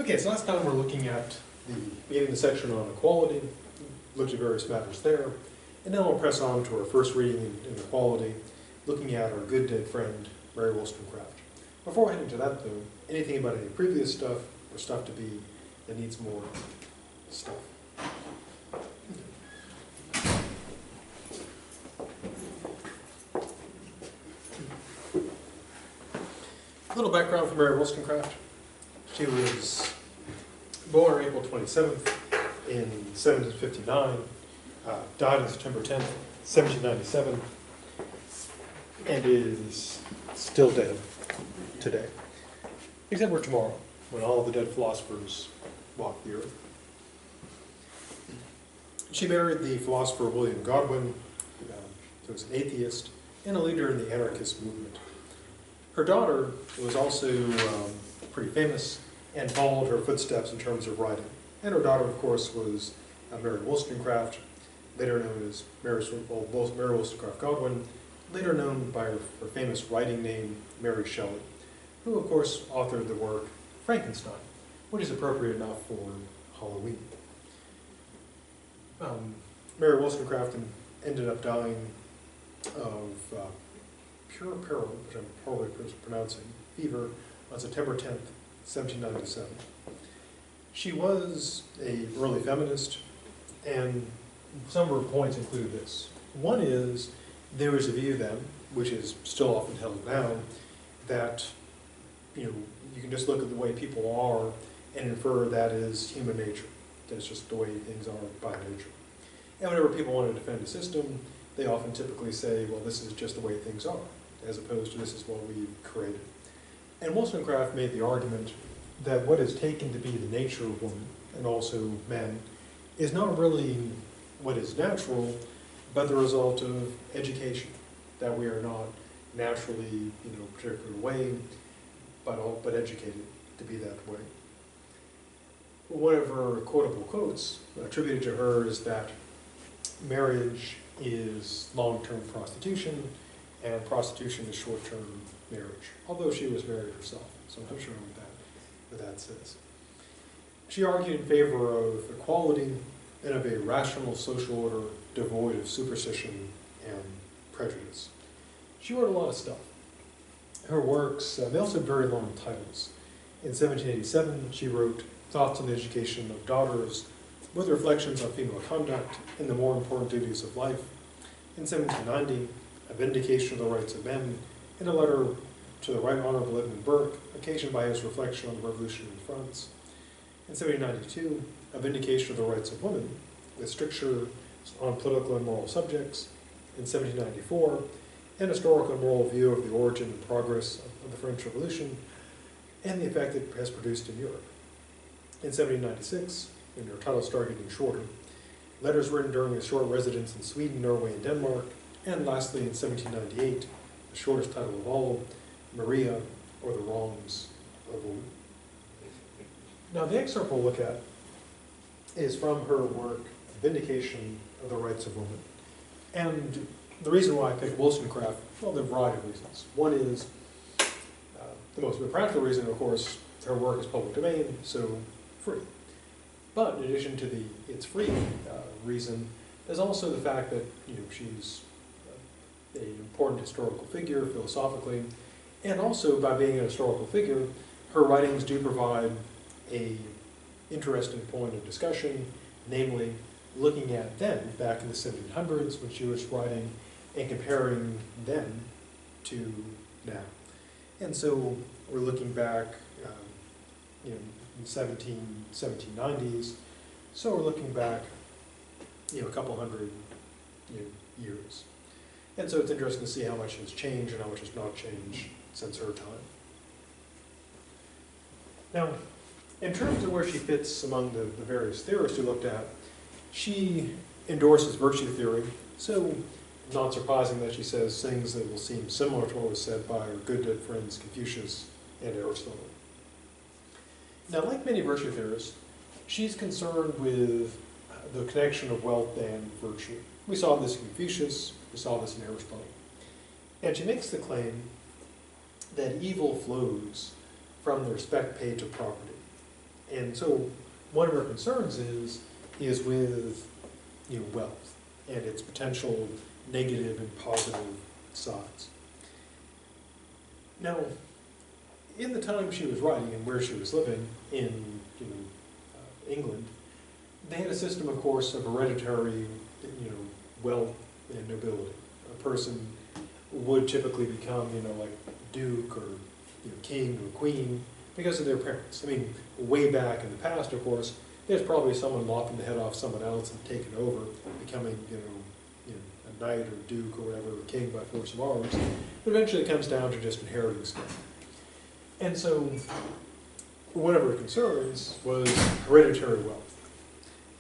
Okay, so last time we're looking at beginning the section on equality, looked at various matters there, and then we'll press on to our first reading in equality, looking at our good dead friend, Mary Wollstonecraft. Before heading to that though, anything about any previous stuff, or stuff to be, that needs more stuff? A little background for Mary Wollstonecraft. She was born on April 27th in 1759, died on September 10th, 1797, and is still dead today, except for tomorrow, when all the dead philosophers walk the earth. She married the philosopher William Godwin, who was an atheist and a leader in the anarchist movement. Her daughter was also pretty famous and followed her footsteps in terms of writing. And her daughter, of course, was Mary Wollstonecraft, later known as Mary Wollstonecraft Godwin, later known by her famous writing name, Mary Shelley, who, of course, authored the work Frankenstein, which is appropriate enough for Halloween. Mary Wollstonecraft ended up dying of puerperal, which I'm probably pronouncing, fever, on September 10th, 1797. She was an early feminist, and some of her points include this. One is, there is a view then, which is still often held now, that you can just look at the way people are and infer that is human nature. That's just the way things are by nature. And whenever people want to defend a system, they often typically say, well, this is just the way things are, as opposed to this is what we've created. And Wollstonecraft made the argument that what is taken to be the nature of women, and also men, is not really what is natural, but the result of education, that we are not naturally, a particular way, but educated to be that way. One of her quotable quotes attributed to her is that marriage is long-term prostitution, and prostitution is short-term marriage, although she was married herself, so I'm not sure what that says. She argued in favor of equality and of a rational social order devoid of superstition and prejudice. She wrote a lot of stuff. Her works, they also have very long titles. In 1787, she wrote Thoughts on the Education of Daughters, with reflections on female conduct and the more important duties of life. In 1790, A Vindication of the Rights of Men, in a letter to the Right Honorable Edmund Burke, occasioned by his reflection on the Revolution in France. In 1792, A Vindication of the Rights of Women, with strictures on political and moral subjects. In 1794, an historical and moral view of the origin and progress of the French Revolution and the effect it has produced in Europe. In 1796, when her titles started getting shorter, letters written during a short residence in Sweden, Norway, and Denmark, and lastly in 1798, the shortest title of all, Maria, or the Wrongs of Woman. Now the excerpt we'll look at is from her work, Vindication of the Rights of Women. And the reason why I picked Wollstonecraft, well, there are a variety of reasons. One is, the most practical reason, of course, her work is public domain, so free. But in addition to the it's free reason, there's also the fact that she's an important historical figure philosophically, and also by being a historical figure, her writings do provide an interesting point of discussion, namely looking at then, back in the 1700s when she was writing, and comparing then to now. And so we're looking back in 1790s, so we're looking back a couple hundred years. And so it's interesting to see how much has changed and how much has not changed since her time. Now, in terms of where she fits among the various theorists we looked at, she endorses virtue theory, so not surprising that she says things that will seem similar to what was said by her good dead friends Confucius and Aristotle. Now, like many virtue theorists, she's concerned with the connection of wealth and virtue. We saw this in Confucius, we saw this in Aristotle. And she makes the claim that evil flows from the respect paid to property. And so one of her concerns is with wealth and its potential negative and positive sides. Now, in the time she was writing and where she was living in England, they had a system, of course, of hereditary wealth and nobility. A person would typically become like duke or king or queen because of their parents. I mean, way back in the past, of course, there's probably someone lopping the head off someone else and taking over, becoming a knight or duke or whatever, or king by force of arms. But eventually it comes down to just inheriting stuff. And so one of her concerns was hereditary wealth.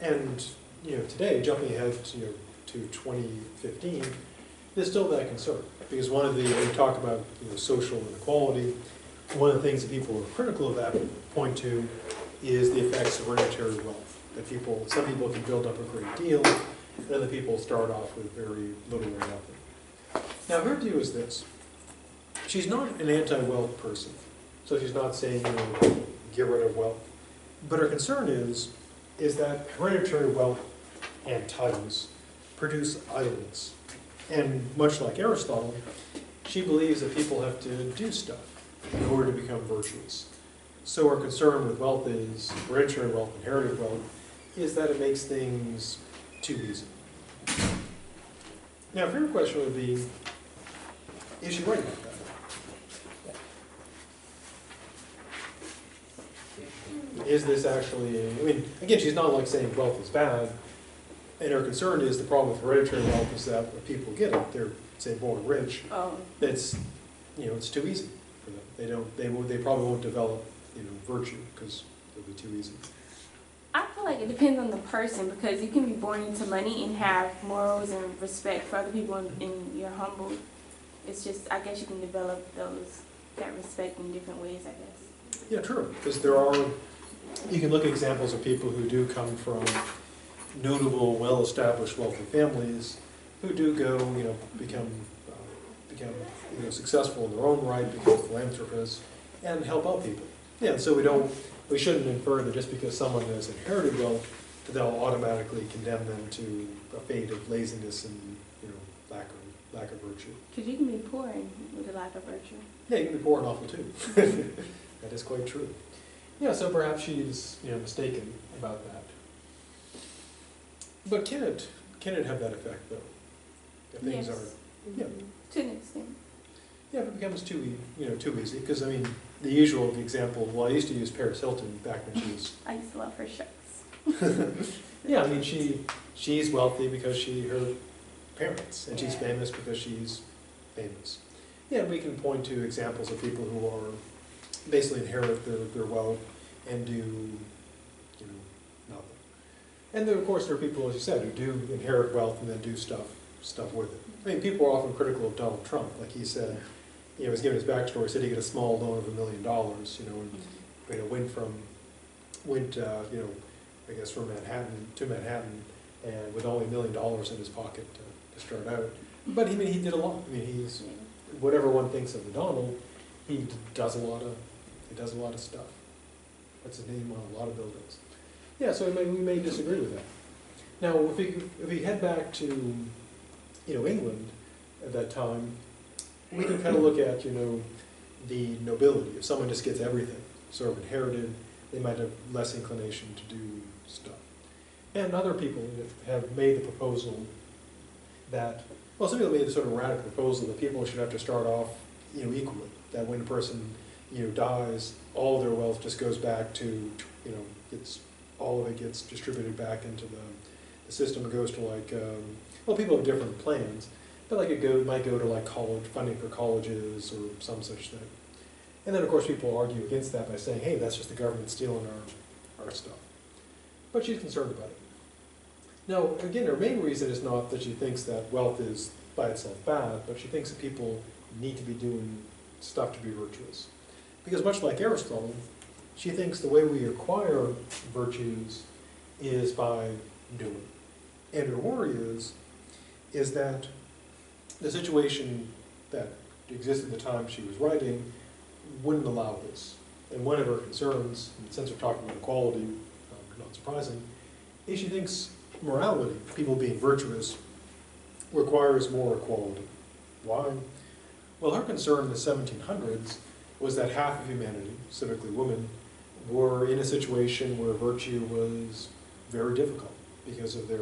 And today, jumping ahead to 2015, there's still that concern. Because one of the, when we talk about social inequality, one of the things that people who are critical of that point to is the effects of hereditary wealth. That some people can build up a great deal, and other people start off with very little or nothing. Now her view is this. She's not an anti-wealth person. So she's not saying, get rid of wealth. But her concern is that hereditary wealth and titles produce idleness. And much like Aristotle, she believes that people have to do stuff in order to become virtuous. So her concern with wealth is, hereditary wealth, inherited wealth, is that it makes things too easy. Now, if your question would be, is she right about that? Is this actually, I mean, again, she's not like saying wealth is bad, and her concern is the problem with hereditary wealth is that when people get it, they're, say, born rich, it's, it's too easy for them. They probably won't develop, virtue, because it'll be too easy. I feel like it depends on the person, because you can be born into money and have morals and respect for other people and you're humble. It's just, I guess you can develop that respect in different ways, I guess. Yeah, true, because you can look at examples of people who do come from notable, well-established, wealthy families who do go, become successful in their own right, become philanthropists, and help out people. Yeah, so we shouldn't infer that just because someone has inherited wealth, that they'll automatically condemn them to a fate of laziness and lack of virtue. Because you can be poor with a lack of virtue. Yeah, you can be poor and awful too. That is quite true. Yeah, so perhaps she's mistaken about that. But can it have that effect though? If things yes. are, yeah. To an extent. Yeah, if it becomes too easy, because I mean, the usual example, well, I used to use Paris Hilton back when she was... I used to love her shirts. Yeah, I mean, she's wealthy because her parents, and she's famous because she's famous. Yeah, we can point to examples of people who are basically inherit their wealth and do, nothing. And then, of course, there are people, as you said, who do inherit wealth and then do stuff with it. I mean, people are often critical of Donald Trump. Like he said, he was giving his backstory, said he got a small loan of $1 million, and went I guess from Manhattan to Manhattan, and with only $1 million in his pocket to start out. But he did a lot. I mean, he's, whatever one thinks of the Donald, he does a lot of stuff. That's his name on a lot of buildings. Yeah, so we may disagree with that. Now, if we head back to England at that time, we can kind of look at the nobility. If someone just gets everything, sort of inherited, they might have less inclination to do stuff. And other people have made the proposal that, well, some people made the sort of radical proposal that people should have to start off equally. That when a person dies, all of their wealth just goes back to all of it gets distributed back into the system. It goes to well, people have different plans, but it might go to college funding for colleges or some such thing. And then of course people argue against that by saying, hey, that's just the government stealing our stuff. But she's concerned about it. Now, again, her main reason is not that she thinks that wealth is by itself bad, but she thinks that people need to be doing stuff to be virtuous. Because much like Aristotle, she thinks the way we acquire virtues is by doing. And her worry is that the situation that existed at the time she was writing wouldn't allow this. And one of her concerns, since we're talking about equality, not surprising, is she thinks morality, people being virtuous, requires more equality. Why? Well, her concern in the 1700s was that half of humanity, specifically women, were in a situation where virtue was very difficult because of their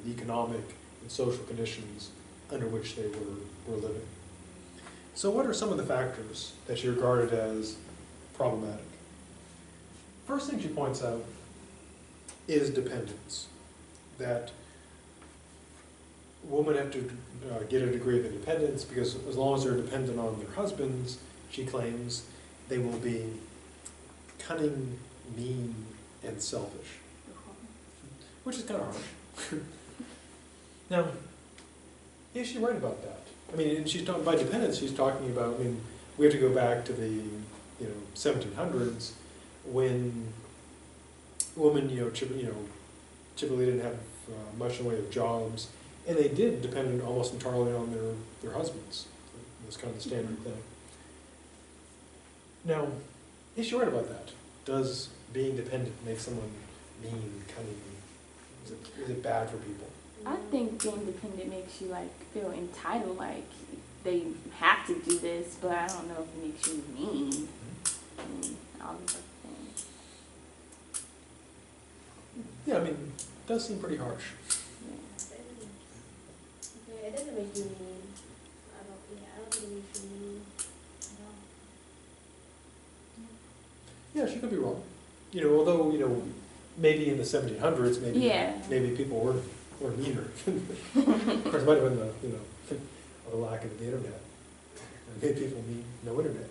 the economic and social conditions under which they were living. So what are some of the factors that she regarded as problematic? First thing she points out is dependence, that women have to get a degree of independence because as long as they're dependent on their husbands, she claims, they will be cunning, mean, and selfish, which is kind of harsh. Now, is she right about that? I mean, and she's talking by dependence. She's talking about. I mean, we have to go back to the 1700s when women typically didn't have much in the way of jobs, and they did depend almost entirely on their husbands. That's kind of the standard thing. Now, is she right about that? Does being dependent make someone mean, cunning? Is it bad for people? I think being dependent makes you feel entitled, like they have to do this, but I don't know if it makes you mean. And all these other things. Yeah, I mean, it does seem pretty harsh. Yeah, it doesn't make you mean. I don't think it makes you mean. Yeah, she could be wrong. Although maybe in the 1700s, maybe people were meaner. Of course, it might have been the lack of the internet. And made people mean no internet.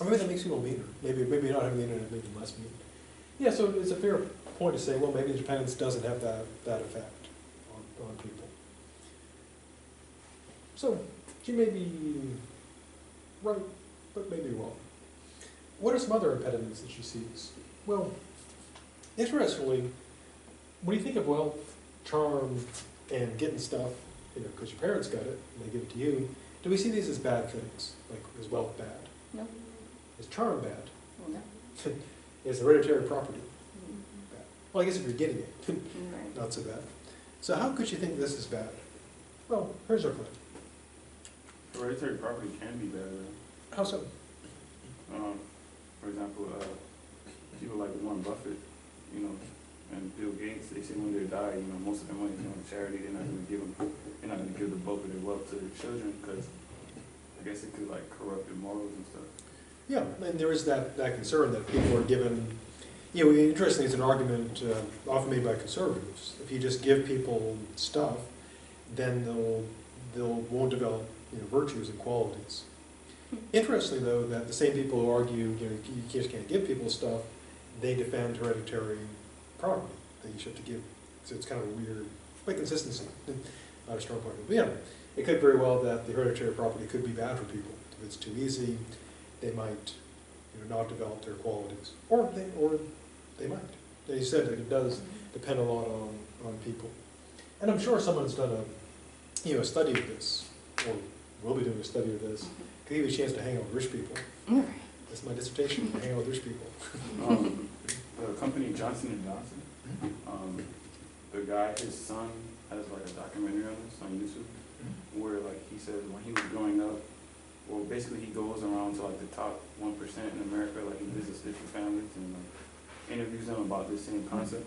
Or maybe that makes people meaner. Maybe not having the internet made them less mean. Yeah, so it's a fair point to say, well, maybe independence doesn't have that effect on people. So she may be right, but maybe wrong. What are some other impediments that she sees? Well, interestingly, when you think of wealth, charm, and getting stuff, because your parents got it and they give it to you, do we see these as bad things? Like, is wealth bad? No. Is charm bad? No. Is hereditary property bad? Well, I guess if you're getting it, Right. not so bad. So how could you think this is bad? Well, here's our claim. Hereditary property can be bad, though. How so? For example, people like Warren Buffett, and Bill Gates, they say when they die, most of their money is going to charity. They're not going to give the bulk of their wealth to their children because I guess it could corrupt their morals and stuff. Yeah, and there is that concern that people are given. Interestingly, it's an argument often made by conservatives. If you just give people stuff, then they won't develop virtues and qualities. Interestingly, though, that the same people who argue you just can't give people stuff, they defend hereditary property that you should have to give. So it's kind of a weird, consistency, not a strong point. But yeah, it could very well that the hereditary property could be bad for people. If it's too easy, they might not develop their qualities, or they might. As you said, it does depend a lot on people. And I'm sure someone's done a study of this, or will be doing a study of this. Could give you a chance to hang out with rich people. That's my dissertation, hang out with rich people. The company Johnson & Johnson, the guy, his son, has a documentary on this on YouTube, where he says when he was growing up, well, basically he goes around to the top 1% in America, he visits different families and interviews them about this same concept.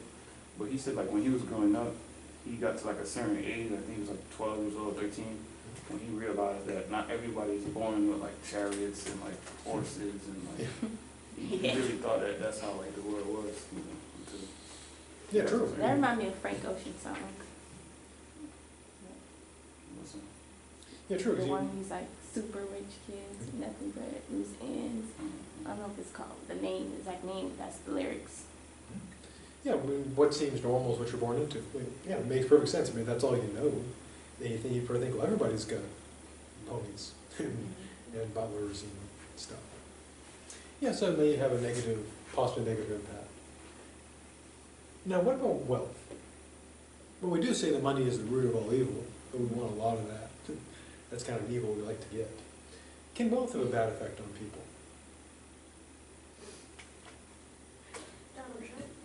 But he said when he was growing up, he got to a certain age, I think he was 12 years old, 13, when he realized that not everybody's born with chariots and horses and he really thought that that's how the world was. Yeah, true. That reminds me of Frank Ocean's song. Yeah, true. The one who's super rich kids, nothing but loose ends. I don't know if it's called the exact name. That's the lyrics. Yeah, what seems normal is what you're born into. Yeah, it makes perfect sense. I mean, that's all you know. Then you probably think, well, everybody's got ponies and butlers and stuff. Yeah, so it may have a possibly negative impact. Now, what about wealth? Well, we do say that money is the root of all evil, but we want a lot of that. That's kind of evil we like to get. Can wealth have a bad effect on people?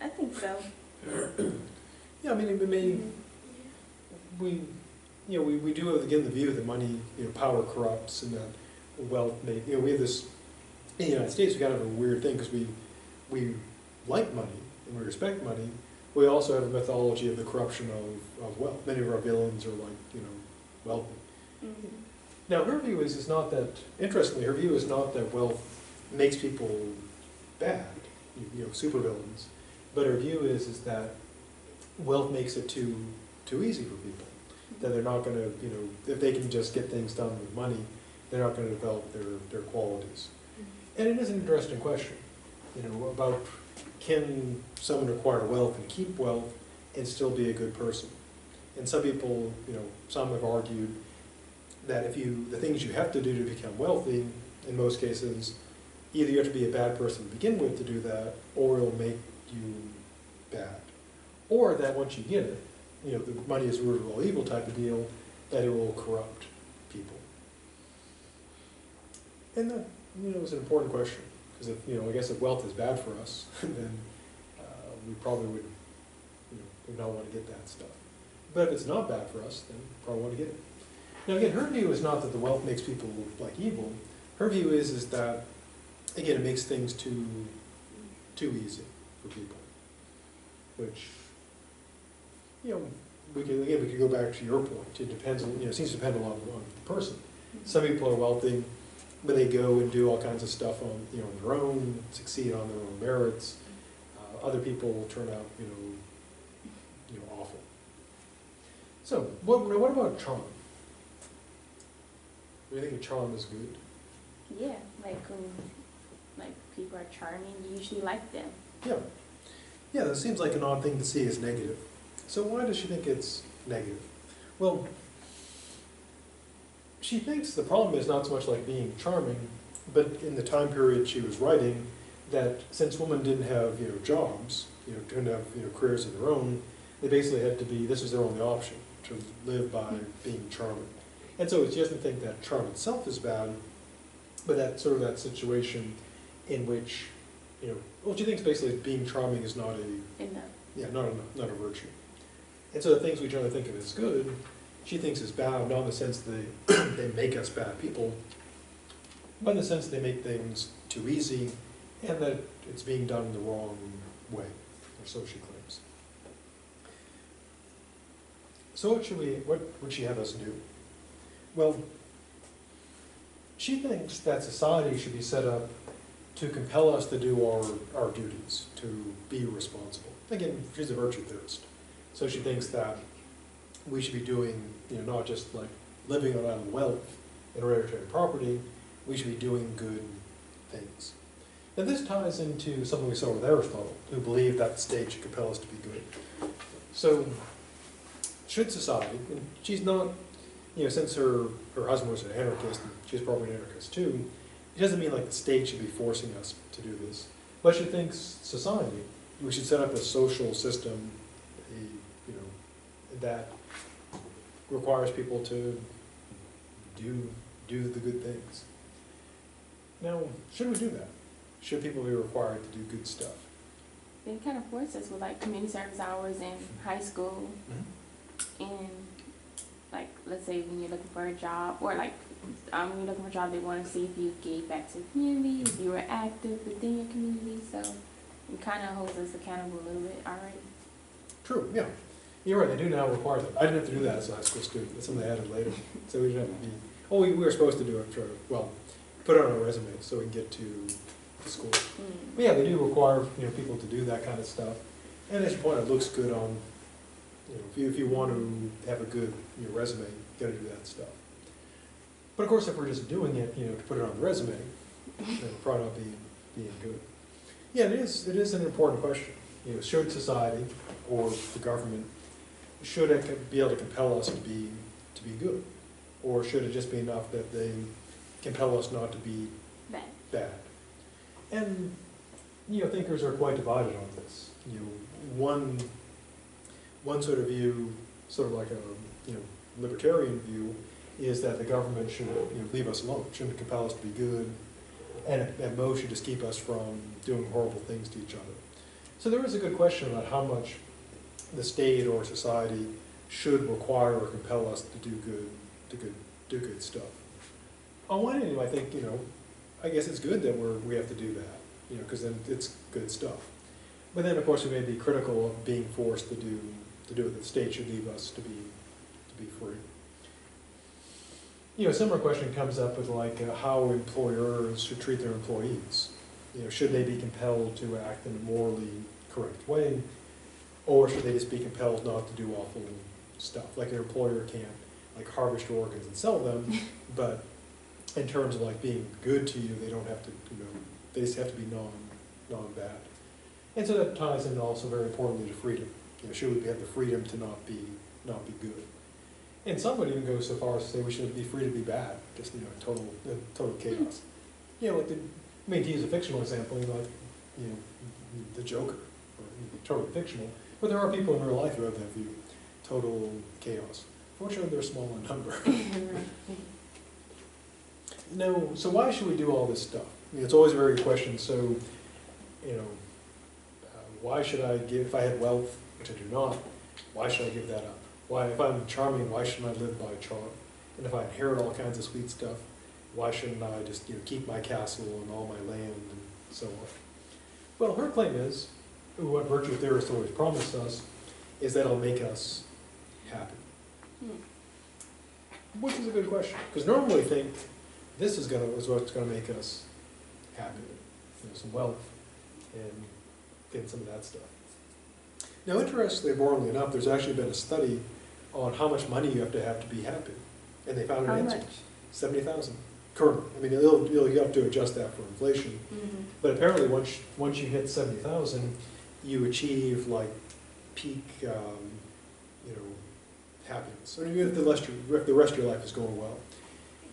I think so. Yeah, I mean, it may, we, you know, we do have, again, the view that money, you know, power corrupts and that wealth may, you know, we have this, in the United States, we kind of have a weird thing because we like money and we respect money. We also have a mythology of the corruption of wealth. Many of our villains are like, you know, wealthy. Mhm. Now, her view is not that, interestingly, her view is not that wealth makes people bad, you know, supervillains, but her view is that wealth makes it too easy for people. That they're not going to, you know, if they can just get things done with money, they're not going to develop their qualities. And it is an interesting question, you know, about can someone acquire wealth and keep wealth and still be a good person? And some people, you know, some have argued that the things you have to do to become wealthy, in most cases, either you have to be a bad person to begin with to do that, or it'll make you bad. Or that once you get it, you know, the money is the root of all evil type of deal, that it will corrupt people. And that, you know, is an important question, because if, you know, I guess if wealth is bad for us, then we probably would, you know, would not want to get that stuff. But if it's not bad for us, then we probably want to get it. Now again, her view is not that the wealth makes people like evil. Her view is that, again, it makes things too easy for people. Which, you know, we could go back to your point. It depends on, you know, it seems to depend a lot on the person. Some people are wealthy, but they go and do all kinds of stuff on, you know, on their own, succeed on their own merits. Other people will turn out, you know, awful. So, what about charm? Do you think a charm is good? Yeah, like when people are charming, you usually like them. Yeah. Yeah, that seems like an odd thing to see as negative. So why does she think it's negative? Well, she thinks the problem is not so much like being charming, but in the time period she was writing, that since women didn't have, you know, jobs, you know, didn't have, you know, careers of their own, they basically had to be, this was their only option, to live by being charming. And so she doesn't think that charm itself is bad, but that sort of that situation in which, you know, well, she thinks basically being charming is not not a virtue. And so the things we generally think of as good, she thinks is bad, not in the sense that they make us bad people, but in the sense they make things too easy, and that it's being done the wrong way, or so she claims. So what would she have us do? Well, she thinks that society should be set up to compel us to do our duties, to be responsible. Again, she's a virtue theorist. So she thinks that we should be doing, you know, not just like living on idle wealth and hereditary property, we should be doing good things. Now this ties into something we saw with Aristotle, who believed that the state should compel us to be good. So, should society, and she's not, you know, since her husband was an anarchist, and she's probably an anarchist too, it doesn't mean like the state should be forcing us to do this. But she thinks society, we should set up a social system, you know, that requires people to do the good things. Now, should we do that? Should people be required to do good stuff? They kind of force us with like community service hours in high school, and like let's say when you're looking for a job, or like when you're looking for a job, they want to see if you gave back to the community, if you were active within your community. So it kind of holds us accountable a little bit already. True, yeah. You're right, they do now require that. I didn't have to do that as a high school student. That's something they added later. So we didn't have to be, we were supposed to do it, well, put it on our resume so we can get to school. But yeah, they do require, you know, people to do that kind of stuff. And as you point out, it looks good on, you know, if you want to have a good, you know, resume, you got to do that stuff. But of course, if we're just doing it, you know, to put it on the resume, then we're probably not being good. Yeah, it is an important question. You know, should society or the government, should it be able to compel us to be good, or should it just be enough that they compel us not to be bad? And, you know, thinkers are quite divided on this. You know, one sort of view, sort of like a, you know, libertarian view, is that the government should, you know, leave us alone, shouldn't compel us to be good, and at most should just keep us from doing horrible things to each other. So there is a good question about how much the state or society should require or compel us to do good stuff. On one hand, I think, I guess it's good that we have to do that, because then it's good stuff. But then, of course, we may be critical of being forced to do it. The state should leave us to be free. A similar question comes up with how employers should treat their employees. Should they be compelled to act in a morally correct way, or should they just be compelled not to do awful stuff? Like, an employer can't harvest your organs and sell them, but in terms of being good to you, they don't have to, they just have to be non-bad. And so that ties in also very importantly to freedom. Should we have the freedom to not be good? And some would even go so far as to say we should be free to be bad, just total chaos. To use a fictional example, the Joker, totally fictional, but there are people in real life who have that view, total chaos. Fortunately, they're small in number. So why should we do all this stuff? It's always a very good question. So, why should I give, if I had wealth, which I do not, why should I give that up? Why, if I'm charming, why shouldn't I live by charm? And if I inherit all kinds of sweet stuff, why shouldn't I just keep my castle and all my land and so on? Well, her claim is, what virtue theorists always promise us, is that it'll make us happy. Which is a good question, because normally we think this is what's going to make us happy. Some wealth and some of that stuff. Now, interestingly, boringly enough, there's actually been a study on how much money you have to be happy, and they found an answer. How much? 70,000 currently. I mean, you have to adjust that for inflation, but apparently once you hit 70,000, you achieve peak, happiness. I mean, if the rest of your life is going well.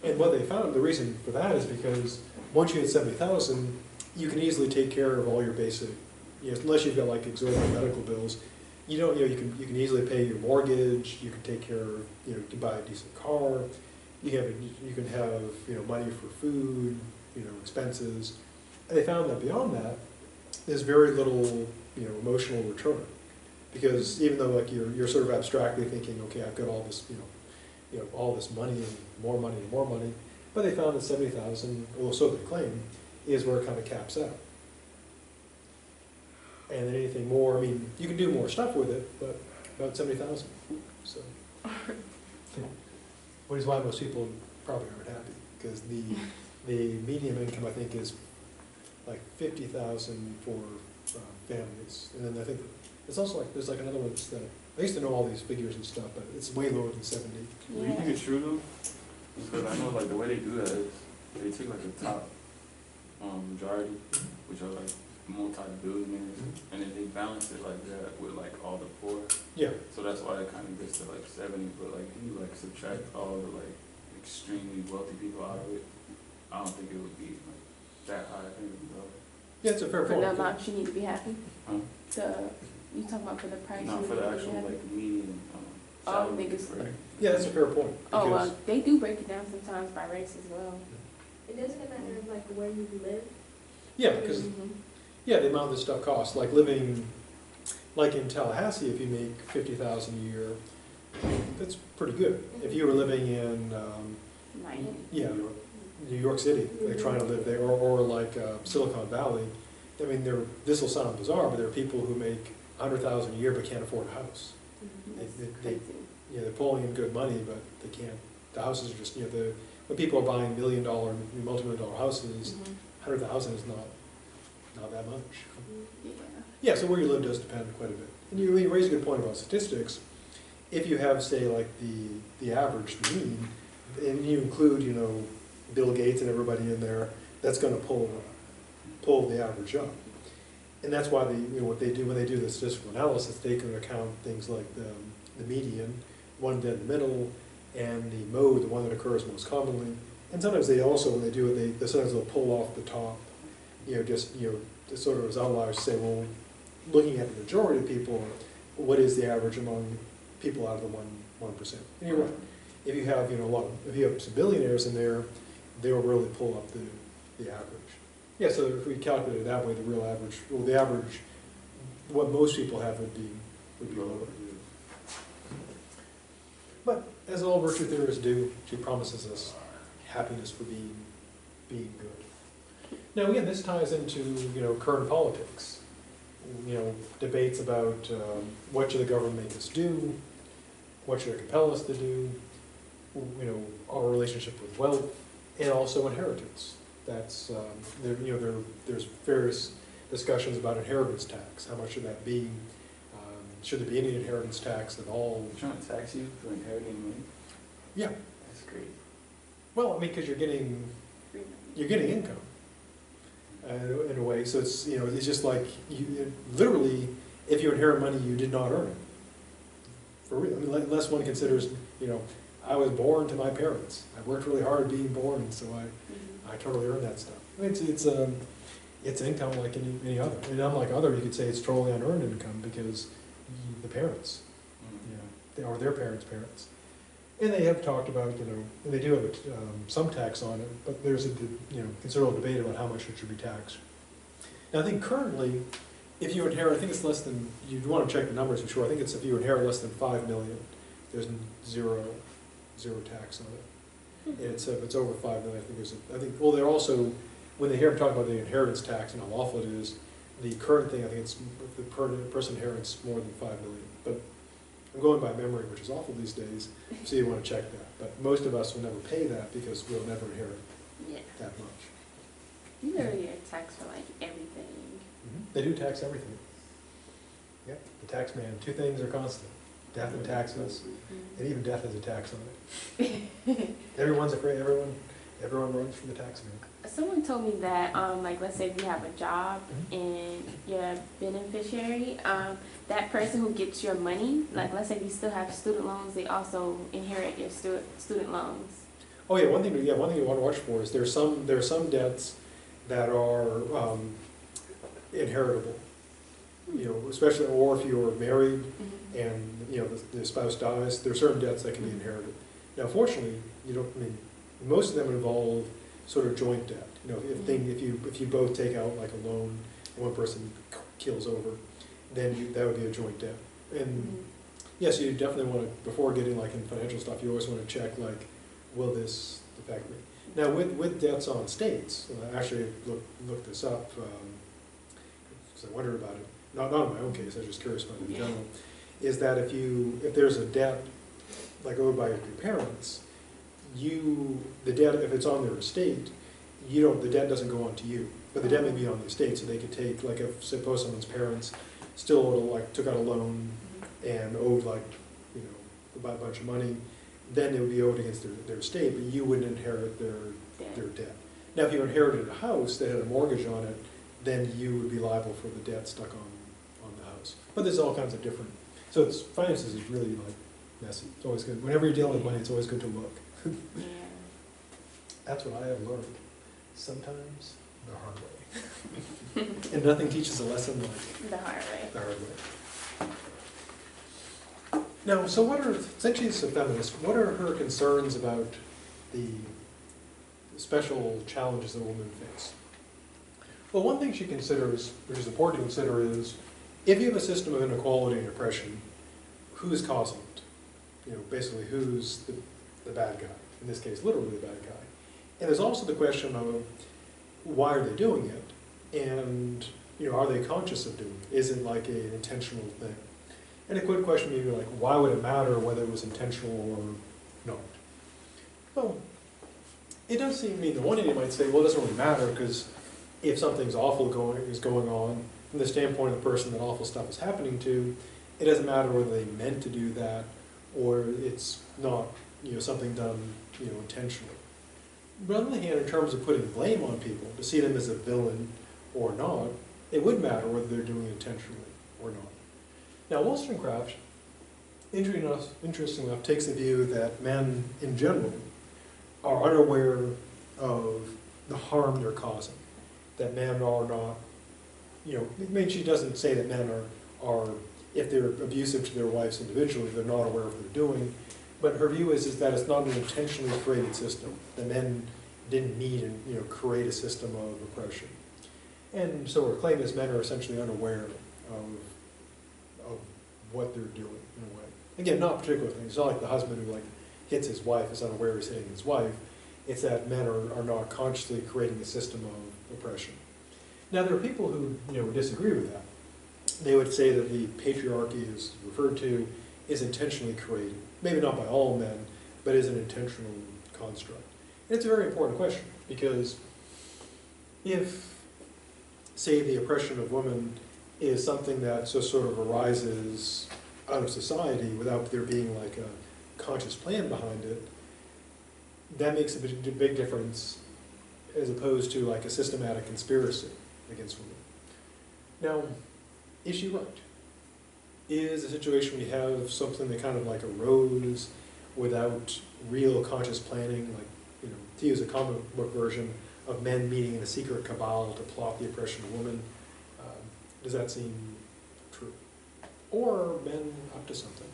And what they found, the reason for that is because once you hit 70,000, you can easily take care of all your basic, unless you've got exorbitant medical bills, you can easily pay your mortgage, you can take care of, you can buy a decent car, you can have, money for food, expenses. And they found that beyond that, there's very little, emotional return. Because even though you're sort of abstractly thinking, okay, I've got all this, all this money and more money and more money, but they found that 70,000, well, so they claim, is where it kind of caps out. And then anything more, I mean, you can do more stuff with it, but about 70,000. So, which is why most people probably aren't happy, because the median income, I think, is 50,000 for families, and then I think it's also there's another one that I used to know all these figures and stuff, but it's way lower than 70. Well, you think it's true though? Because I know the way they do that is they take the top majority, which are multi-billionaires, and then they balance it like that with all the poor. Yeah. So that's why it kind of gets to 70. But you subtract all the extremely wealthy people out of it, I don't think it would be that high. I think it would be lower. Yeah, it's a fair For point. the amount you need to be happy? Huh? You talking about for the price? No, for the actual median Oh, salary. niggas. Right? Yeah, that's a fair point. Oh, because- well, they do break it down sometimes by race as well. It doesn't matter where you live. Yeah, because the amount this stuff costs, living, in Tallahassee, if you make 50,000 a year, that's pretty good. If you were living in, Miami. New York City, trying to live there, or Silicon Valley, I mean, this will sound bizarre, but there are people who make 100,000 a year but can't afford a house. They're pulling in good money, but they can't. The houses are just, when people are buying multi-million-dollar houses, 100,000 is not that much. Yeah, so where you live does depend quite a bit. And you raise a good point about statistics. If you have, say, the average, the mean, and you include, Bill Gates and everybody in there, that's going to pull the average up. And that's why what they do when they do the statistical analysis, they can account things like the median, one dead in the middle, and the mode, the one that occurs most commonly. And sometimes they also, when they do it, sometimes they'll pull off the top, just sort of as outliers, say, well, looking at the majority of people, what is the average among people out of the 1%? And you're right. If you have if you have some billionaires in there, they will really pull up the average. Yeah, so if we calculate it that way, the real average, well, the average what most people have would be lower. But as all virtue theorists do, she promises us happiness for being good. Now again, this ties into, current politics. Debates about what should the government make us do, what should it compel us to do, our relationship with wealth, and also inheritance. That's, there's various discussions about inheritance tax. How much should that be? Should there be any inheritance tax at all? They're trying to tax you for inheriting money? Yeah. That's great. Well, I mean, because you're getting income in a way. So it's, it's just like, literally, if you inherit money, you did not earn it. For real. I mean, unless one considers, I was born to my parents. I worked really hard being born, so I totally earned that stuff. I mean, it's income like any other. And unlike other, you could say it's totally unearned income because the parents, or their parents' parents. And they have talked about, and they do have some tax on it, but there's a considerable debate about how much it should be taxed. Now, I think currently, if you inherit, I think it's less than, you'd want to check the numbers for sure. I think it's if you inherit less than $5 million, there's zero tax on it. And if it's over $5 million, I think they're also, when they hear them talk about the inheritance tax and how awful it is, the current thing, I think it's if the person inherits more than $5 million. But I'm going by memory, which is awful these days, so you want to check that. But most of us will never pay that because we'll never inherit that much. You literally get taxed for like everything. They do tax everything. Yep, the tax man. Two things are constant: death and taxes, and even death has a tax on it. Everyone's afraid. Everyone runs from the tax man. Someone told me that, like, let's say if you have a job and you're a beneficiary, that person who gets your money, like, let's say if you still have student loans, they also inherit your student loans. Oh yeah, one thing you want to watch for is there are some debts that are inheritable. Especially, or if you're married and the spouse dies, there are certain debts that can be inherited. Now, fortunately, most of them involve sort of joint debt. If you both take out like a loan and one person keels over, then that would be a joint debt. And yes, you definitely want to, before getting like in financial stuff, you always want to check like, will this affect me? Now with debts on estates, I actually looked this up because I wondered about it. Not in my own case, I was just curious about it in general. Is that if there's a debt like owed by your parents, the debt, if it's on their estate, the debt doesn't go on to you, but the debt may be on the estate, so they could take, like if suppose someone's parents still took out a loan and owed a bunch of money, then it would be owed against their estate, but you wouldn't inherit their debt. Now if you inherited a house that had a mortgage on it, then you would be liable for the debt stuck on the house. But there's all kinds of different, so finances is really messy. It's always good, whenever you're dealing with money, it's always good to look. That's what I have learned. Sometimes the hard way. And nothing teaches a lesson like the hard way. Now, so since she's a feminist, what are her concerns about the special challenges that women face? Well, one thing she considers, which is important to consider, is if you have a system of inequality and oppression, who's causing it? Basically, who's the bad guy? In this case, literally the bad guy. And there's also the question of why are they doing it? And, are they conscious of doing it? Is it like an intentional thing? And a quick question may be like, why would it matter whether it was intentional or not? Well, it does seem to me, the one hand you might say, well, it doesn't really matter because if something's awful is going on, from the standpoint of the person that awful stuff is happening to, it doesn't matter whether they meant to do that or it's not, something done, intentionally. But on the other hand, in terms of putting blame on people, to see them as a villain or not, it would matter whether they're doing it intentionally or not. Now, Wollstonecraft, interestingly enough, takes the view that men in general are unaware of the harm they're causing. That men are not, she doesn't say that men are, if they're abusive to their wives individually, they're not aware of what they're doing. But her view is that it's not an intentionally created system. The men didn't need and create a system of oppression. And so her claim is men are essentially unaware of what they're doing in a way. Again, not particular things. It's not like the husband who like hits his wife is unaware he's hitting his wife. It's that men are not consciously creating a system of oppression. Now there are people who would disagree with that. They would say that the patriarchy is referred to is intentionally created. Maybe not by all men, but is an intentional construct. And it's a very important question because if, say, the oppression of women is something that just sort of arises out of society without there being like a conscious plan behind it, that makes a big difference as opposed to like a systematic conspiracy against women. Now, is she right? Is a situation we have something that kind of like arose without real conscious planning, like, to use a comic book version of men meeting in a secret cabal to plot the oppression of women? Does that seem true? Or are men up to something?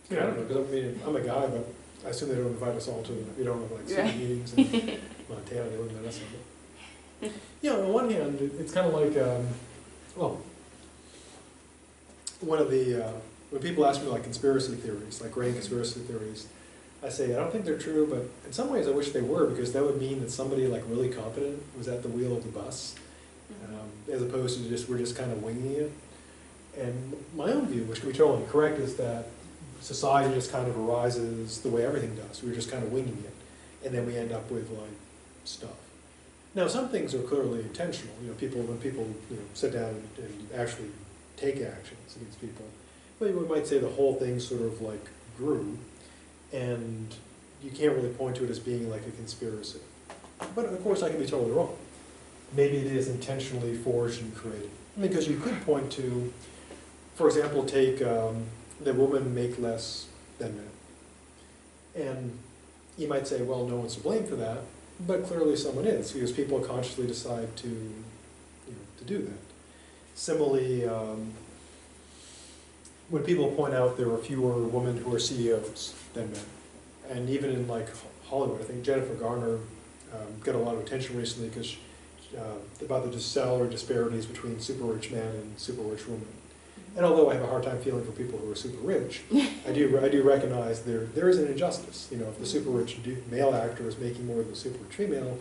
Yeah, I don't know, because I mean, I'm a guy, but I assume they don't invite us all to, we don't have like secret meetings in Montana, they wouldn't let us have it. On one hand, it's kind of like, well, one of the, when people ask me like conspiracy theories, like grand conspiracy theories, I say, I don't think they're true, but in some ways I wish they were, because that would mean that somebody like really competent was at the wheel of the bus, as opposed to just, we're just kind of winging it. And my own view, which can be totally correct, is that society just kind of arises the way everything does. We're just kind of winging it, and then we end up with like stuff. Now, some things are clearly intentional. When people sit down and actually take actions against people, but we might say the whole thing sort of like grew, and you can't really point to it as being like a conspiracy. But of course, I can be totally wrong. Maybe it is intentionally forged and created. Because you could point to, for example, take that women make less than men. And you might say, well, no one's to blame for that, but clearly someone is, because people consciously decide to do that. Similarly, when people point out there are fewer women who are CEOs than men, and even in like Hollywood, I think Jennifer Garner got a lot of attention recently because about the salary disparities between super rich men and super rich women. And although I have a hard time feeling for people who are super rich, I do recognize there is an injustice. If the super rich male actor is making more than the super rich female,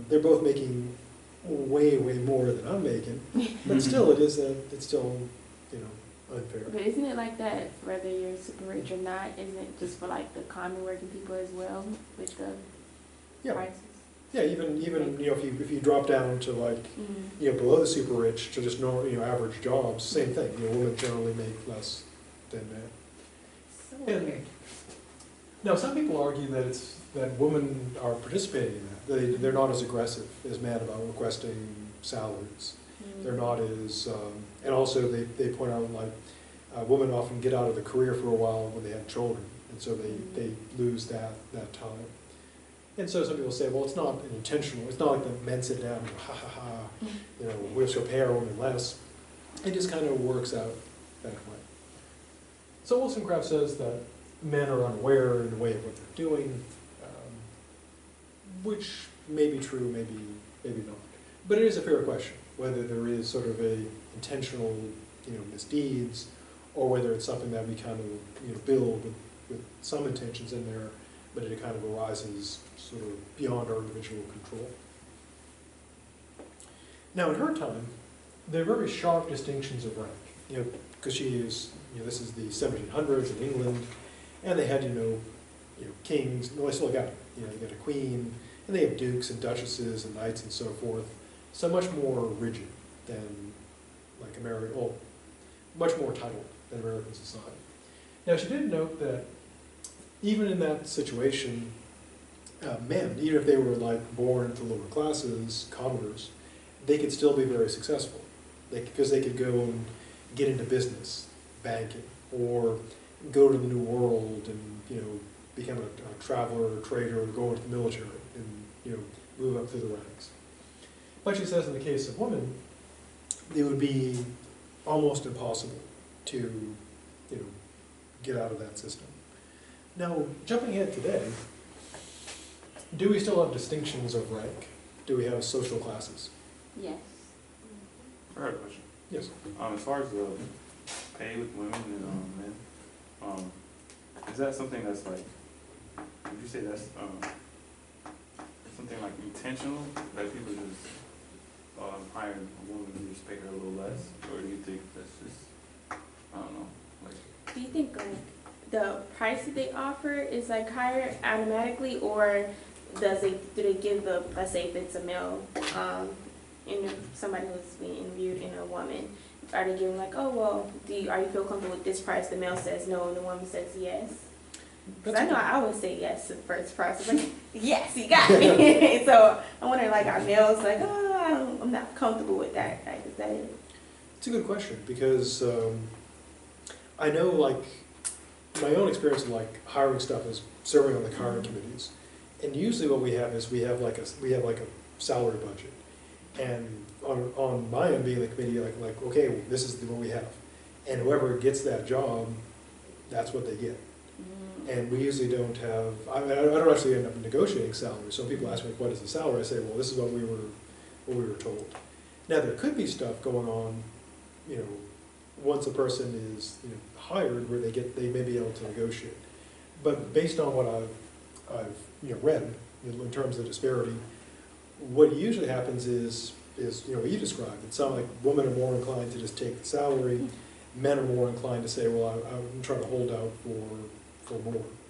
they're both making way more than I'm making. But still, it's still unfair. But isn't it like that whether you're super rich or not? Isn't it just for like the common working people as well with the prices? Yeah, even if you drop down to like below the super rich to just normal average jobs, same thing. Women generally make less than men. So weird. Now, some people argue that women are participating in that. They're not as aggressive as men about requesting salaries. They're not as, and also they point out like women often get out of the career for a while when they have children, and so they lose that time. And so some people say, well, it's not an intentional, it's not like the men sit down and go, ha ha ha, we'll still pay our women less. It just kind of works out that way. So Wollstonecraft says that men are unaware in a way of what they're doing, which may be true, maybe not. But it is a fair question, whether there is sort of a intentional, misdeeds, or whether it's something that we kind of build with some intentions in there, but it kind of arises sort of beyond our individual control. Now, in her time, there are very sharp distinctions of rank, because she is, this is the 1700s in England, and they had, kings, no, I still got, they got a queen, and they have dukes and duchesses and knights and so forth, so much more rigid than like American, well, much more titled than American society. Now, she did note that even in that situation, men, even if they were like born into lower classes, commoners, they could still be very successful. Because they could go and get into business, banking, or go to the New World and become a traveler or trader, or go into the military and move up through the ranks. But she says in the case of women, it would be almost impossible to get out of that system. Now, jumping ahead today, Do we still have distinctions of rank? Do we have social classes? Yes. I got a question. Yes. As far as the pay with women and men, is that something that's like, would you say that's something like intentional, that people just hire a woman and just pay her a little less, or do you think that's just, I don't know, like? Do you think like the price that they offer is like higher automatically, or do they give the, let's say if it's a male, somebody who's being interviewed in a woman, are they giving like, oh well, are you feel comfortable with this price? The male says no, and the woman says yes. Because I know I always say yes to the first price. I'm like, yes, you got me. So I wonder, like, are males like, oh, I'm not comfortable with that? Like, is that it? It's a good question, because I know, like, my own experience of like hiring stuff is serving on the hiring committees, and usually what we have is we have like a salary budget, and on my end being the committee, like okay, well, this is what we have, and whoever gets that job, that's what they get. And we usually don't have, I don't actually end up negotiating salary. So people ask me, what is the salary? I say, well, this is what we were told. Now, there could be stuff going on, you know, once a person is hired, where they may be able to negotiate. But based on what I've read in terms of disparity, what usually happens is what you described. It sounds like women are more inclined to just take the salary. Men are more inclined to say, well, I'm trying to hold out for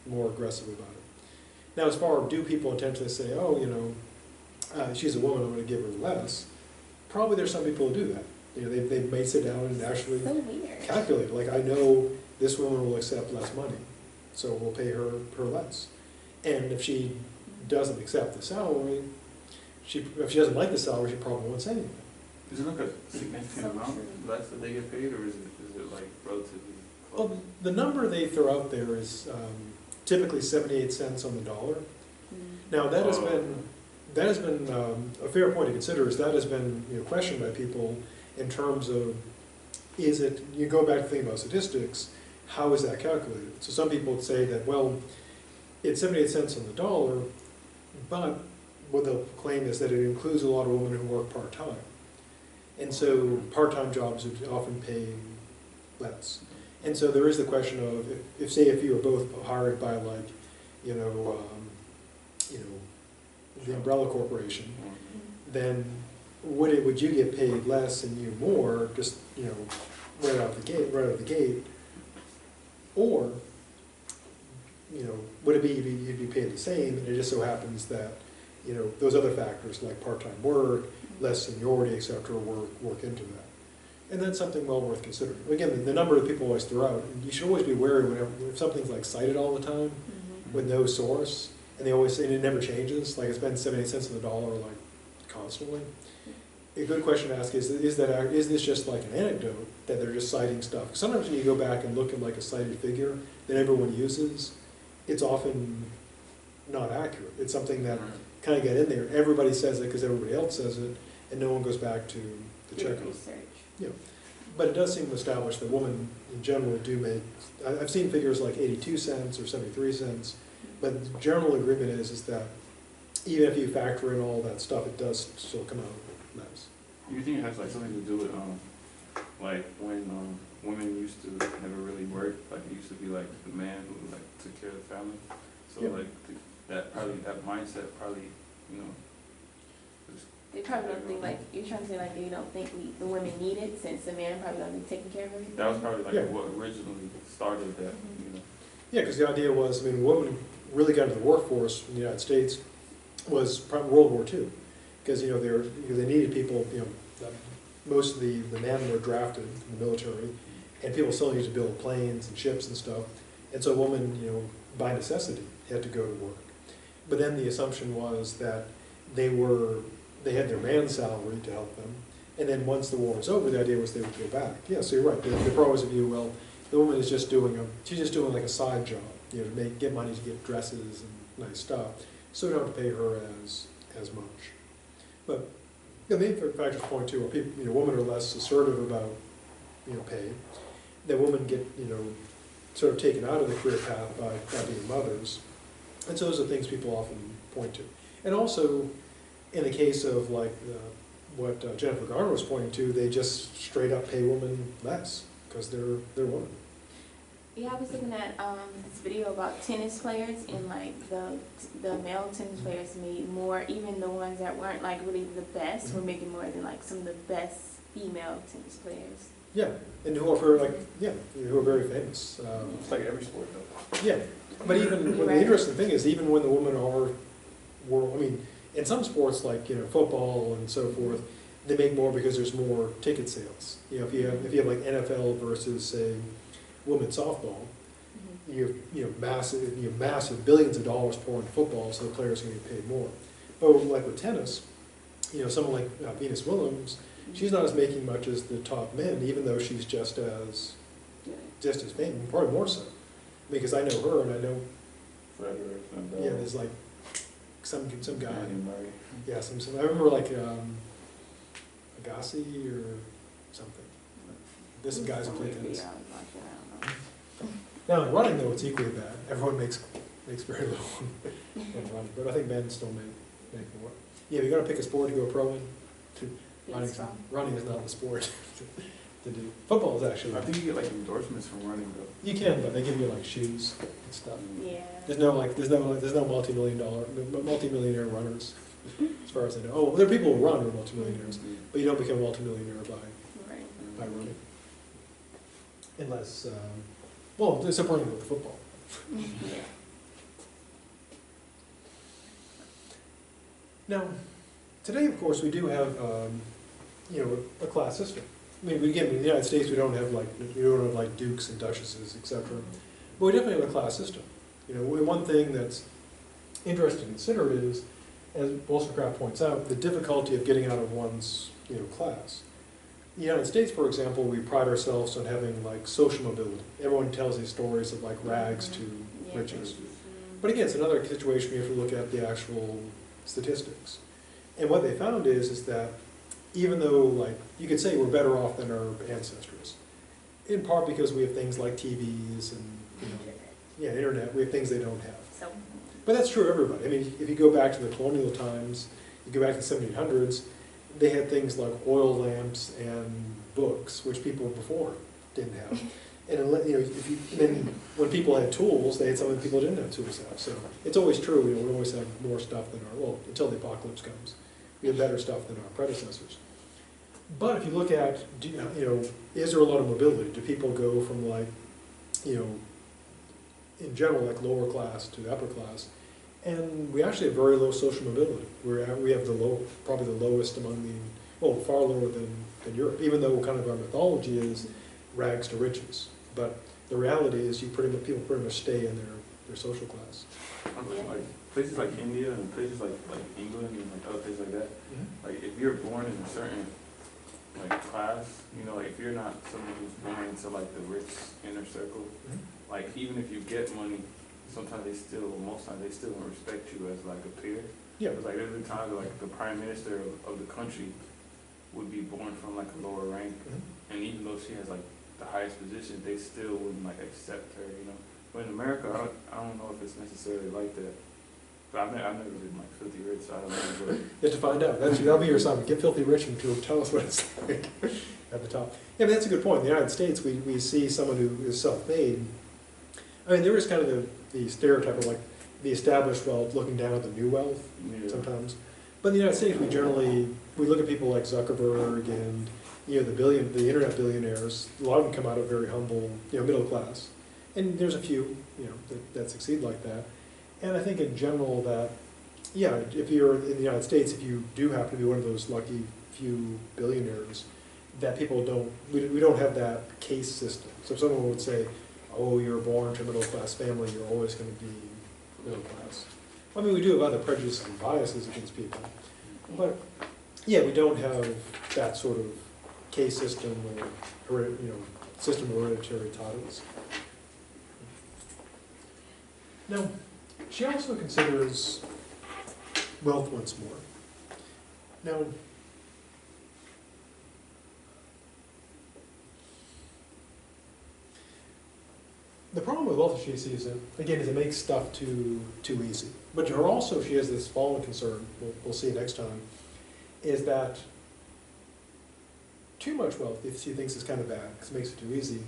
more aggressive about it. Now, as far as do people intentionally say, oh, she's a woman, I'm going to give her less, probably there's some people who do that. They may sit down and actually So weird. calculate, like, I know this woman will accept less money, so we'll pay her less. And if she doesn't accept the salary, if she doesn't like the salary, she probably won't say anything. Is it like a significant amount less that they get paid, or is it like relatively close? Well, the number they throw out there is typically 78 cents on the dollar. Now, that has been a fair point to consider, is that has been questioned by people in terms of, is it, you go back to thinking about statistics, how is that calculated? So some people would say that, well, it's 78 cents on the dollar, but what they'll claim is that it includes a lot of women who work part-time. And so part-time jobs would often pay less. And so there is the question of, if you were both hired by like, the umbrella corporation, then would you get paid less and you more, just right out of the gate, or would it be you'd be paid the same, and it just so happens that those other factors like part-time work, less seniority, etc., work into that. And that's something well worth considering. Again, the number that people always throw out, and you should always be wary if something's like cited all the time with no source, and they always say, and it never changes, like it's been 78 cents on the dollar like constantly. A good question to ask is this just like an anecdote that they're just citing stuff? Sometimes when you go back and look at like a cited figure that everyone uses, it's often not accurate. It's something that kind of got in there. Everybody says it because everybody else says it, and no one goes back to check it. Research. But it does seem to establish that women in general do make, I've seen figures like 82 cents or 73 cents, but the general agreement is that even if you factor in all that stuff, it does still come out less. Do you think it has like something to do with like when women used to never really work, like it used to be like the man who like took care of the family, so like that mindset probably They probably don't think, like, you're trying to say, like, they don't think the women need it, since the man probably don't be taking care of everything? that was probably like what originally started that, Yeah, because the idea was, women really got into the workforce in the United States was probably World War II, because they needed people. Most of the men were drafted in the military, and people still needed to build planes and ships and stuff, and so women, by necessity, had to go to work. But then the assumption was that they had their man's salary to help them, and then once the war was over, the idea was they would go back. Yeah, so you're right. The pro is view, well, the woman is just doing like a side job, to get money to get dresses and nice stuff, so we don't have to pay her as much. But the main factors point to, women are less assertive about pay. That women get sort of taken out of the career path by being mothers, and so those are things people often point to. And also, in the case of like what Jennifer Garner was pointing to, they just straight up pay women less because they're women. Yeah, I was looking at this video about tennis players, and like the male tennis players made more, even the ones that weren't like really the best were making more than like some of the best female tennis players. Yeah, and who are like, yeah, who are very famous. It's like every sport though. Yeah, but even well, the interesting thing is, even when the women I mean, in some sports like football and so forth, they make more because there's more ticket sales. If you have like NFL versus say women's softball, you have massive billions of dollars pouring into football, so the players can get paid more. But like with tennis, someone like Venus Williams, she's not as making much as the top men, even though she's just as famous, probably more so. Because I know her and I know Federer and there's like some guy. Murray. Yeah, I remember like Agassi or something. There's some guys who play tennis. Now in running though, it's equally bad. Everyone makes very little in running, but I think men still make more. Yeah, you got to pick a sport to go pro in. Running is not the sport to do. Football is actually. I think you get like endorsements from running though. You can, but they give you like shoes and stuff. Yeah. There's no multi-millionaire runners, as far as I know. Oh, there are people who run who are multi-millionaires, but you don't become a multi-millionaire by running, unless it's supporting with the football. Yeah. Now, today, of course, we do have a class system. I mean, again, in the United States, we don't have like dukes and duchesses, etc. But we definitely have a class system. One thing that's interesting to consider is, as Wollstonecraft points out, the difficulty of getting out of one's class. In the United States, for example, we pride ourselves on having like social mobility. Everyone tells these stories of like rags to riches. But again, it's another situation we have to look at the actual statistics. And what they found is that even though like you could say we're better off than our ancestors, in part because we have things like TVs and internet, we have things they don't have. But that's true of everybody. I mean, if you go back to the colonial times, you go back to the 1700s, they had things like oil lamps and books, which people before didn't have. And then when people had tools, they had something people didn't have tools to have. So it's always true. We always have more stuff than until the apocalypse comes, we have better stuff than our predecessors. But if you look at, is there a lot of mobility? Do people go from like, in general, like lower class to upper class? And we actually have very low social mobility. We have probably the lowest among far lower than Europe, even though kind of our mythology is rags to riches. But the reality is people pretty much stay in their social class. Like places like India and places like England and like other places like that, like if you're born in a certain like class, like if you're not someone who's born into like the rich inner circle, like even if you get money, most times they still don't respect you as like a peer. Yeah. Because like there's been times where like the prime minister of the country would be born from like a lower rank, and even though she has like the highest position, they still wouldn't like accept her, But in America, I don't know if it's necessarily like that. But I've never been like filthy rich, so I don't know. But You have to find out. That'll be your assignment. Get filthy rich and tell us what it's like at the top. Yeah, but that's a good point. In the United States, we see someone who is self-made. I mean, there is kind of the stereotype of like the established wealth looking down at the new wealth sometimes. But in the United States, we look at people like Zuckerberg and the internet billionaires. A lot of them come out of very humble, middle class, and there's a few, that succeed like that. And I think in general that, if you're in the United States, if you do happen to be one of those lucky few billionaires, that we don't have that case system. So if someone would say, oh, you're born to a middle class family, you're always going to be middle class. I mean, we do have other prejudices and biases against people, but we don't have that sort of case system or system of hereditary titles. Now, she also considers wealth once more. Now, the problem with wealth she sees it, again, is it makes stuff too easy. But her also, she has this following concern, we'll see next time, is that too much wealth, if she thinks is kind of bad, because it makes it too easy,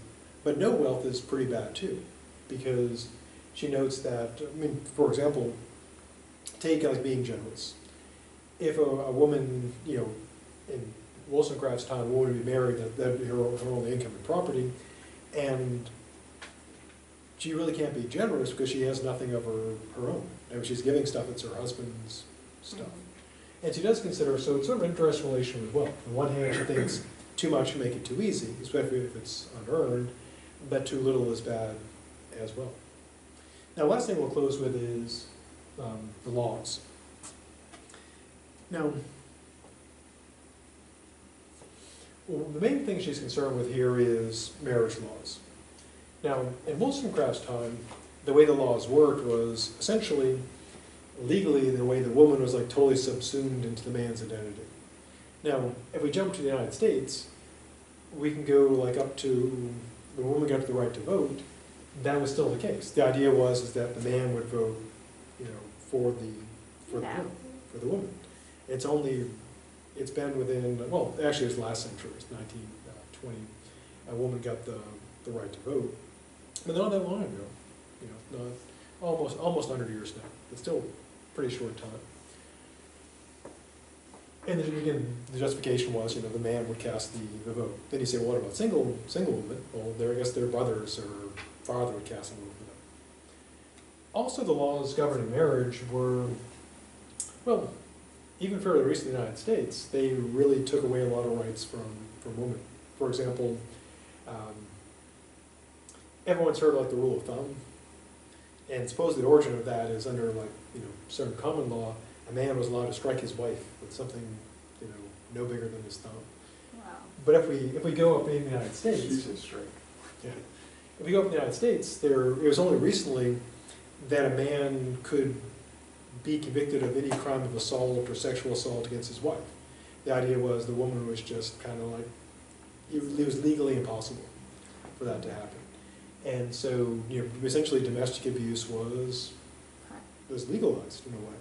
but no wealth is pretty bad too, because she notes that, I mean, for example, take like being generous. If a woman, you know, in Wollstonecraft's time, a woman would be married, that her only income and property, and she really can't be generous because she has nothing of her own. I mean, she's giving stuff that's her husband's stuff. And she does consider, so it's sort of an interesting relation with wealth. On one hand, she thinks too much can make it too easy, especially if it's unearned, but too little is bad as well. Now, last thing we'll close with is the laws. Now, well, the main thing she's concerned with here is marriage laws. Now, in Wollstonecraft's time, the way the laws worked was essentially, legally, the way the woman was like totally subsumed into the man's identity. Now, if we jump to the United States, we can go like up to, when women got the right to vote, that was still the case. The idea was that the man would vote, you know, for the woman. It's been within, well, actually it was last century, it's 1920, a woman got the right to vote. But not that long ago, you know, not, almost 100 years now. It's still a pretty short time. And then again, the justification was, you know, the man would cast the vote. Then you say, well, what about single women? Well, I guess their brothers or father would cast a vote for them. Also, the laws governing marriage were, well, even fairly recent in the United States, they really took away a lot of rights from women. For example, everyone's heard of like the rule of thumb, and suppose the origin of that is under like, you know, certain common law, a man was allowed to strike his wife with something, you know, no bigger than his thumb. Wow. But if we go up in the United States, She said straight. yeah, if we go up in the United States, it was only recently that a man could be convicted of any crime of assault or sexual assault against his wife. The idea was the woman was just kind of like, it was legally impossible for that to happen. And so, you know, essentially domestic abuse was legalized in a way.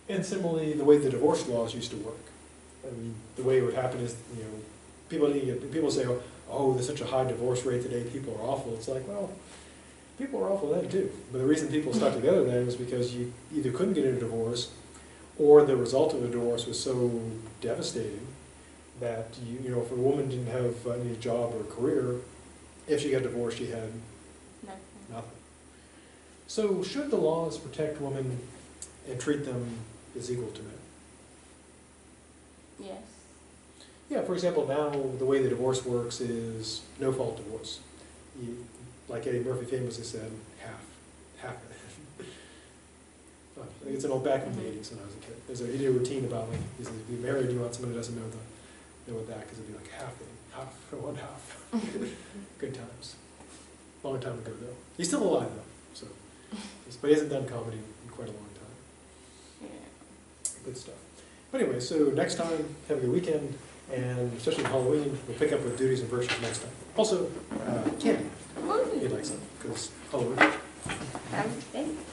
And similarly, the way the divorce laws used to work. I mean, the way it would happen is, you know, people say, oh, there's such a high divorce rate today, people are awful. It's like, well, people are awful then too. But the reason people stuck together then was because you either couldn't get a divorce, or the result of the divorce was so devastating that, you know, if a woman didn't have any job or career, if she got divorced, she had nothing. So should the laws protect women and treat them as equal to men? Yes. Yeah, for example, now the way the divorce works is no-fault divorce. Like Eddie Murphy famously said, half. I think it's an old back in the 80s when I was a kid. He did a routine about like, he said, if you're married, you want someone who doesn't know what that, because it'd be like half for one half. Good times. Long time ago though. He's still alive though, so. But he hasn't done comedy in quite a long time. Yeah. Good stuff. But anyway, so next time, have a good weekend, and especially Halloween, we'll pick up with duties and virtues next time. Also, candy. You'd like some, because Halloween. Thanks.